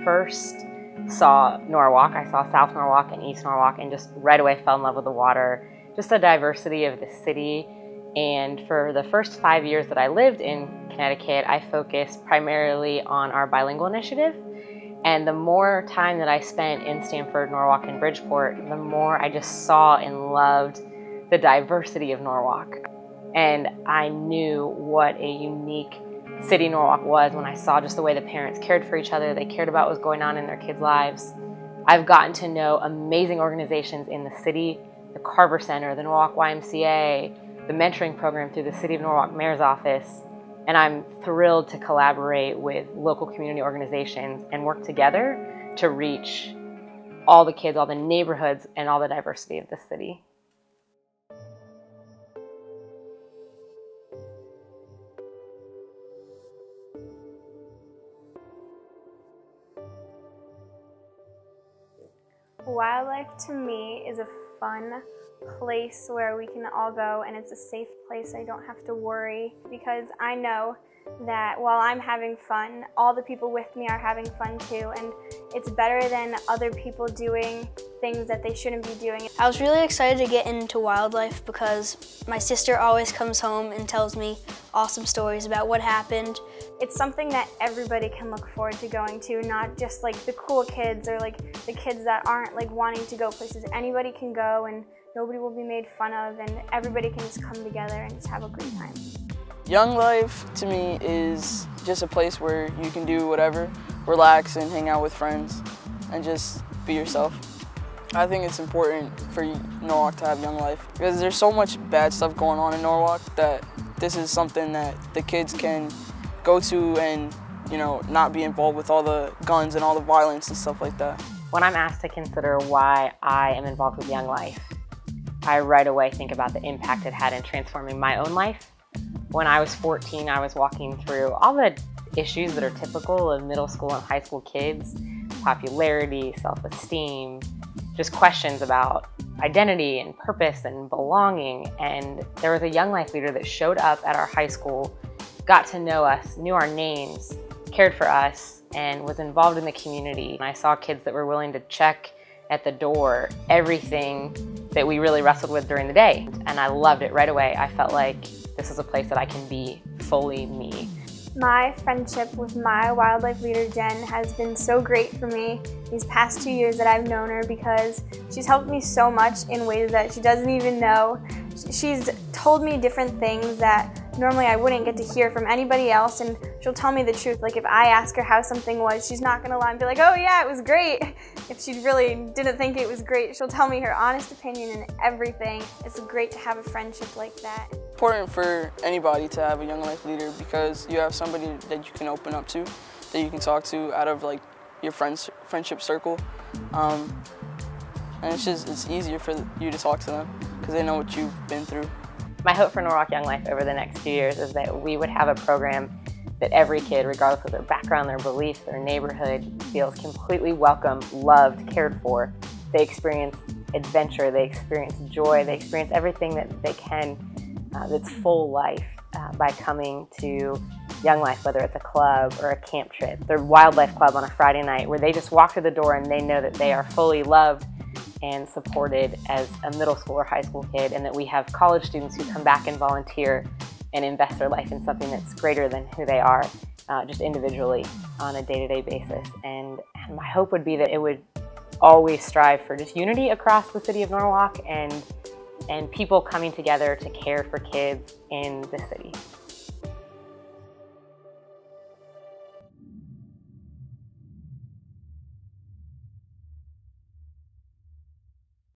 first saw Norwalk, I saw South Norwalk and East Norwalk and just right away fell in love with the water, just the diversity of the city. And for the first 5 years that I lived in Connecticut, I focused primarily on our bilingual initiative. And the more time that I spent in Stamford, Norwalk, and Bridgeport, the more I just saw and loved the diversity of Norwalk. And I knew what a unique city Norwalk was when I saw just the way the parents cared for each other. They cared about what was going on in their kids' lives. I've gotten to know amazing organizations in the city, the Carver Center, the Norwalk YMCA, the mentoring program through the City of Norwalk Mayor's Office, and I'm thrilled to collaborate with local community organizations and work together to reach all the kids, all the neighborhoods, and all the diversity of the city. Wildlife to me is a fun place where we can all go, and it's a safe place. I don't have to worry because I know that while I'm having fun, all the people with me are having fun too, and it's better than other people doing things that they shouldn't be doing. I was really excited to get into wildlife because my sister always comes home and tells me awesome stories about what happened. It's something that everybody can look forward to going to, not just like the cool kids or like the kids that aren't like wanting to go places. Anybody can go and nobody will be made fun of, and everybody can just come together and just have a great time. Young life to me is just a place where you can do whatever, relax and hang out with friends and just be yourself. I think it's important for Norwalk to have young life because there's so much bad stuff going on in Norwalk that this is something that the kids can go to and, you know, not be involved with all the guns and all the violence and stuff like that. When I'm asked to consider why I am involved with Young Life, I right away think about the impact it had in transforming my own life. When I was 14, I was walking through all the issues that are typical of middle school and high school kids: popularity, self-esteem, just questions about identity and purpose and belonging. And there was a Young Life leader that showed up at our high school, got to know us, knew our names, cared for us, and was involved in the community. And I saw kids that were willing to check at the door everything that we really wrestled with during the day. And I loved it right away. I felt like this is a place that I can be fully me. My friendship with my wildlife leader, Jen, has been so great for me these past 2 years that I've known her, because she's helped me so much in ways that she doesn't even know. She's told me different things that normally I wouldn't get to hear from anybody else, and she'll tell me the truth. Like if I ask her how something was, she's not gonna lie and be like, oh yeah, it was great. If she really didn't think it was great, she'll tell me her honest opinion and everything. It's great to have a friendship like that. Important for anybody to have a Young Life leader because you have somebody that you can open up to, that you can talk to out of like your friendship circle. And it's easier for you to talk to them because they know what you've been through. My hope for Norwalk Young Life over the next few years is that we would have a program that every kid, regardless of their background, their beliefs, their neighborhood, feels completely welcome, loved, cared for. They experience adventure, they experience joy, they experience everything that they can that's full life by coming to Young Life, whether it's a club or a camp trip. Their wildlife club on a Friday night where they just walk through the door and they know that they are fully loved and supported as a middle school or high school kid, and that we have college students who come back and volunteer and invest their life in something that's greater than who they are, just individually on a day-to-day basis. And my hope would be that it would always strive for just unity across the city of Norwalk and people coming together to care for kids in the city.